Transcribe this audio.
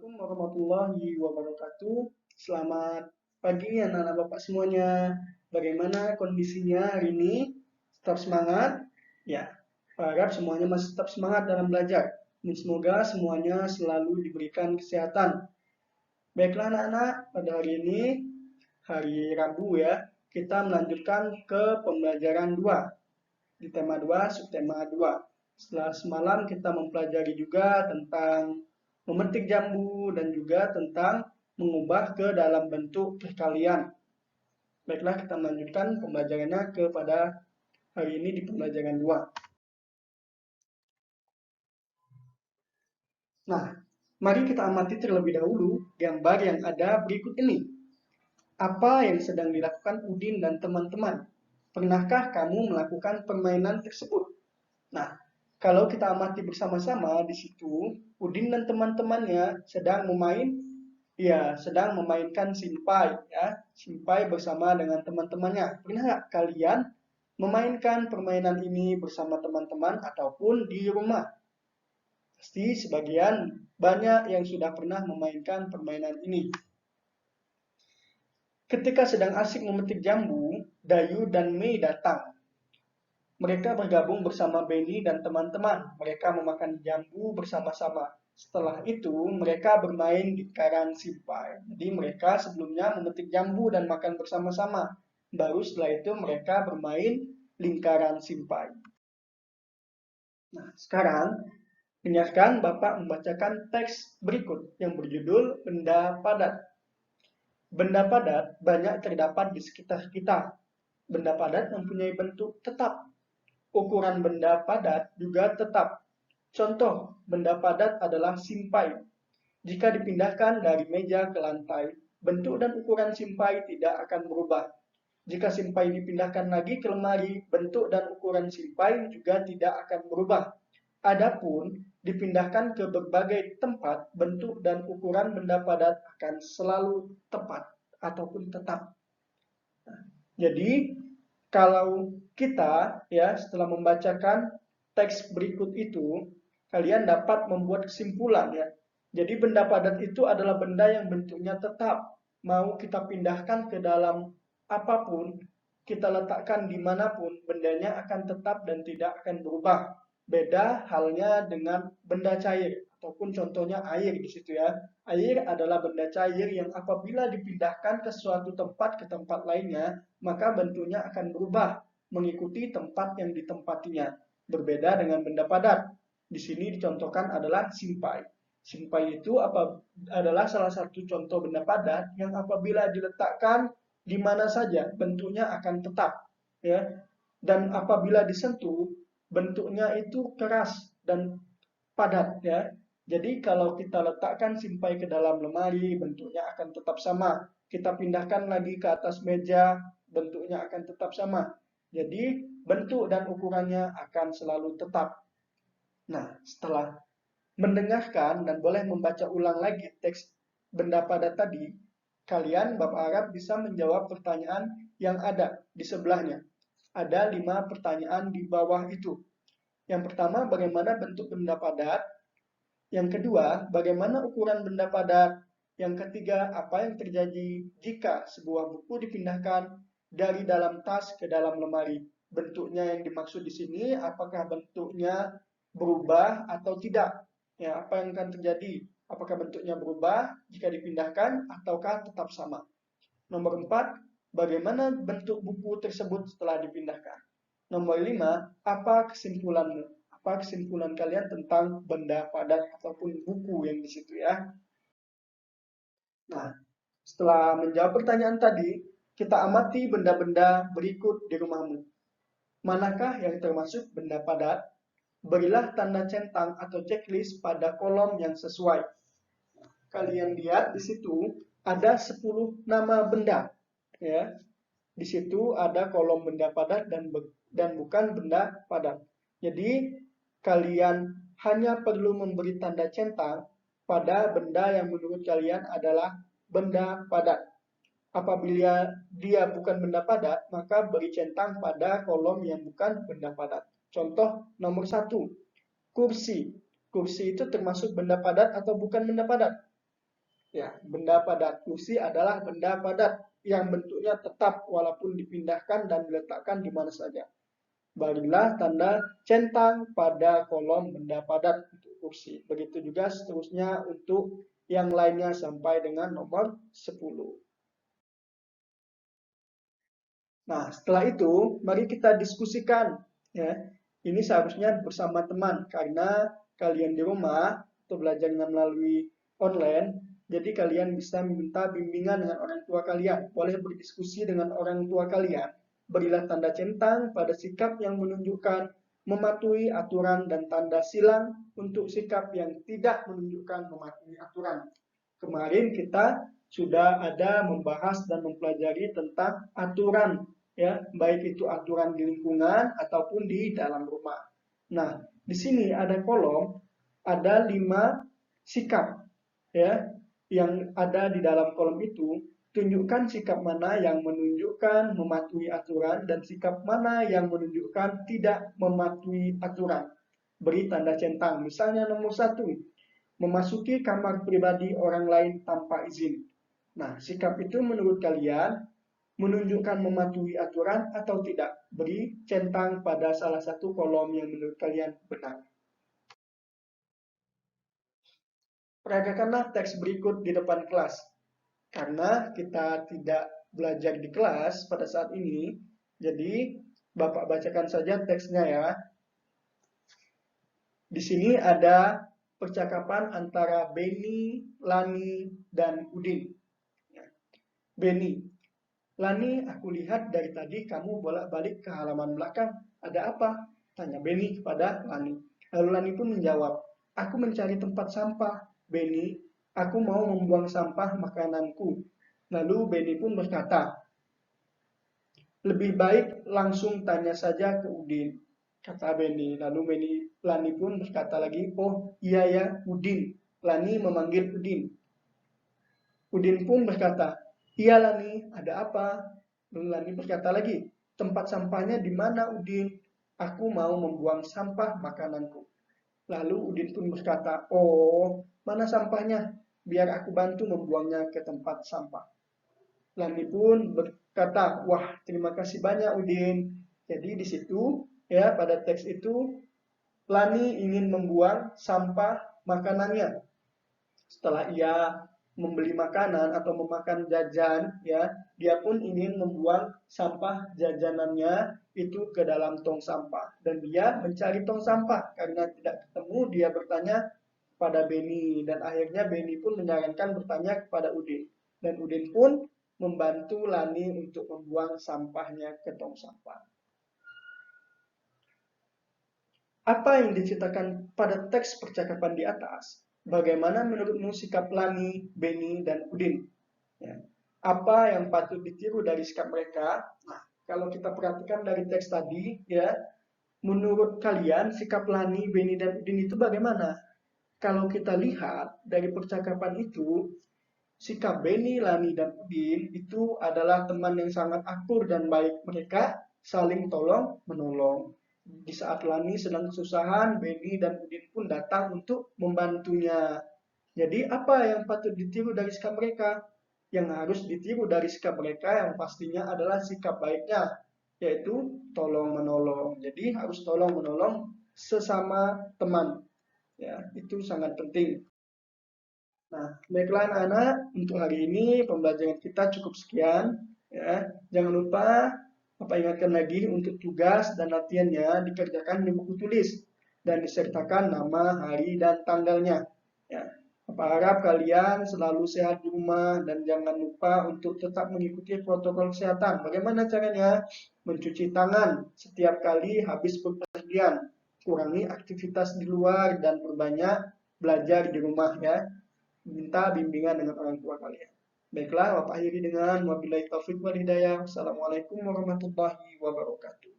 Assalamualaikum warahmatullahi wabarakatuh. Selamat pagi anak-anak Bapak semuanya. Bagaimana kondisinya hari ini? Tetap semangat? Ya, harap semuanya masih tetap semangat dalam belajar. Dan semoga semuanya selalu diberikan kesehatan. Baiklah anak-anak, pada hari ini, hari Rabu ya, kita melanjutkan ke pembelajaran 2 di tema 2, subtema 2. Setelah semalam kita mempelajari juga tentang memetik jambu dan juga tentang mengubah ke dalam bentuk perkalian. Baiklah, kita melanjutkan pembelajarannya kepada hari ini di pembelajaran 2. Nah, mari kita amati terlebih dahulu gambar yang ada berikut ini. Apa yang sedang dilakukan Udin dan teman-teman? Pernahkah kamu melakukan permainan tersebut? Nah, kalau kita amati bersama-sama di situ, Udin dan teman-temannya sedang sedang memainkan simpai, ya, simpai bersama dengan teman-temannya. Pernah nggak kalian memainkan permainan ini bersama teman-teman ataupun di rumah? Pasti sebagian banyak yang sudah pernah memainkan permainan ini. Ketika sedang asik memetik jambu, Dayu dan Mei datang. Mereka bergabung bersama Benny dan teman-teman. Mereka memakan jambu bersama-sama. Setelah itu, mereka bermain lingkaran simpai. Jadi mereka sebelumnya memetik jambu dan makan bersama-sama. Baru setelah itu mereka bermain lingkaran simpai. Nah, sekarang dengarkan Bapak membacakan teks berikut yang berjudul Benda Padat. Benda padat banyak terdapat di sekitar kita. Benda padat mempunyai bentuk tetap. Ukuran benda padat juga tetap. Contoh, benda padat adalah simpai. Jika dipindahkan dari meja ke lantai, bentuk dan ukuran simpai tidak akan berubah. Jika simpai dipindahkan lagi ke lemari, bentuk dan ukuran simpai juga tidak akan berubah. Adapun dipindahkan ke berbagai tempat, bentuk dan ukuran benda padat akan selalu tepat ataupun tetap. Jadi, kalau kita ya setelah membacakan teks berikut itu, kalian dapat membuat kesimpulan ya. Jadi benda padat itu adalah benda yang bentuknya tetap. Mau kita pindahkan ke dalam apapun, kita letakkan dimanapun, bendanya akan tetap dan tidak akan berubah. Beda halnya dengan benda cair, ataupun contohnya air di situ ya. Air adalah benda cair yang apabila dipindahkan ke suatu tempat ke tempat lainnya, maka bentuknya akan berubah mengikuti tempat yang ditempatinya. Berbeda dengan benda padat. Di sini dicontohkan adalah simpai. Simpai itu adalah salah satu contoh benda padat yang apabila diletakkan di mana saja bentuknya akan tetap, ya. Dan apabila disentuh bentuknya itu keras dan padat, ya. Jadi kalau kita letakkan simpai ke dalam lemari, bentuknya akan tetap sama. Kita pindahkan lagi ke atas meja, bentuknya akan tetap sama. Jadi bentuk dan ukurannya akan selalu tetap. Nah, setelah mendengarkan dan boleh membaca ulang lagi teks benda padat tadi, kalian Bapak harap bisa menjawab pertanyaan yang ada di sebelahnya. Ada 5 pertanyaan di bawah itu. Yang pertama, bagaimana bentuk benda padat? Yang kedua, bagaimana ukuran benda padat? Yang ketiga, apa yang terjadi jika sebuah buku dipindahkan dari dalam tas ke dalam lemari? Bentuknya yang dimaksud di sini, apakah bentuknya berubah atau tidak? Ya, apa yang akan terjadi? Apakah bentuknya berubah jika dipindahkan ataukah tetap sama? Nomor 4, bagaimana bentuk buku tersebut setelah dipindahkan? Nomor 5, apa kesimpulanmu? Apa kesimpulan kalian tentang benda padat ataupun buku yang di situ ya? Nah, setelah menjawab pertanyaan tadi, kita amati benda-benda berikut di rumahmu. Manakah yang termasuk benda padat? Berilah tanda centang atau checklist pada kolom yang sesuai. Kalian lihat di situ ada 10 nama benda. Ya, di situ ada kolom benda padat dan bukan benda padat. Jadi kalian hanya perlu memberi tanda centang pada benda yang menurut kalian adalah benda padat. Apabila dia bukan benda padat, maka beri centang pada kolom yang bukan benda padat. Contoh nomor 1, kursi. Kursi itu termasuk benda padat atau bukan benda padat? Ya, benda padat. Kursi adalah benda padat yang bentuknya tetap walaupun dipindahkan dan diletakkan di mana saja. Berilah tanda centang pada kolom benda padat untuk kursi. Begitu juga seterusnya untuk yang lainnya sampai dengan nomor 10. Nah, setelah itu mari kita diskusikan ya. Ini seharusnya bersama teman karena kalian di rumah atau belajarnya melalui online, jadi kalian bisa minta bimbingan dengan orang tua kalian. Boleh berdiskusi dengan orang tua kalian. Berilah tanda centang pada sikap yang menunjukkan mematuhi aturan dan tanda silang untuk sikap yang tidak menunjukkan mematuhi aturan. Kemarin kita sudah ada membahas dan mempelajari tentang aturan, ya, baik itu aturan di lingkungan ataupun di dalam rumah. Nah, di sini ada kolom, ada 5 sikap, ya, yang ada di dalam kolom itu. Tunjukkan sikap mana yang menunjukkan mematuhi aturan dan sikap mana yang menunjukkan tidak mematuhi aturan. Beri tanda centang. Misalnya nomor 1, memasuki kamar pribadi orang lain tanpa izin. Nah, sikap itu menurut kalian menunjukkan mematuhi aturan atau tidak? Beri centang pada salah satu kolom yang menurut kalian benar. Peragakanlah teks berikut di depan kelas. Karena kita tidak belajar di kelas pada saat ini, jadi Bapak bacakan saja teksnya ya. Di sini ada percakapan antara Beni, Lani, dan Udin. Beni, Lani, aku lihat dari tadi kamu bolak-balik ke halaman belakang. Ada apa? Tanya Beni kepada Lani. Lalu Lani pun menjawab, aku mencari tempat sampah. Beni, aku mau membuang sampah makananku. Lalu Beni pun berkata, lebih baik langsung tanya saja ke Udin, kata Beni. Lalu Lani pun berkata lagi, oh iya ya Udin. Lani memanggil Udin. Udin pun berkata, iya Lani, ada apa? Lalu Lani berkata lagi, tempat sampahnya di mana Udin? Aku mau membuang sampah makananku. Lalu Udin pun berkata, oh mana sampahnya? Biar aku bantu membuangnya ke tempat sampah. Lani pun berkata, wah terima kasih banyak Udin. Jadi di situ ya pada teks itu Lani ingin membuang sampah makanannya. Setelah ia membeli makanan atau memakan jajan, ya, dia pun ingin membuang sampah jajanannya itu ke dalam tong sampah. Dan dia mencari tong sampah karena tidak ketemu. Dia bertanya pada Beni dan akhirnya Beni pun menyarankan bertanya kepada Udin. Dan Udin pun membantu Lani untuk membuang sampahnya ke tong sampah. Apa yang diceritakan pada teks percakapan di atas? Bagaimana menurutmu sikap Lani, Beni, dan Udin? Ya. Apa yang patut ditiru dari sikap mereka? Nah, kalau kita perhatikan dari teks tadi, ya, menurut kalian sikap Lani, Beni, dan Udin itu bagaimana? Kalau kita lihat dari percakapan itu, sikap Beni, Lani, dan Udin itu adalah teman yang sangat akur dan baik. Mereka saling tolong menolong. Di saat Lani sedang kesusahan, Beni dan Udin pun datang untuk membantunya. Jadi apa yang patut ditiru dari sikap mereka? Yang harus ditiru dari sikap mereka yang pastinya adalah sikap baiknya, yaitu tolong menolong. Jadi harus tolong menolong sesama teman. Ya, itu sangat penting. Nah, baiklah anak-anak, untuk hari ini pembelajaran kita cukup sekian. Ya, jangan lupa Bapak ingatkan lagi untuk tugas dan latihannya dikerjakan di buku tulis dan disertakan nama, hari, dan tanggalnya. Ya, Bapak harap kalian selalu sehat di rumah dan jangan lupa untuk tetap mengikuti protokol kesehatan. Bagaimana caranya? Mencuci tangan setiap kali habis bepergian. Kurangi aktivitas di luar dan perbanyak belajar di rumah ya. Minta bimbingan dengan orang tua kalian. Baiklah, Bapak akhiri dengan wabillahi taufik wal hidayah. Assalamualaikum warahmatullahi wabarakatuh.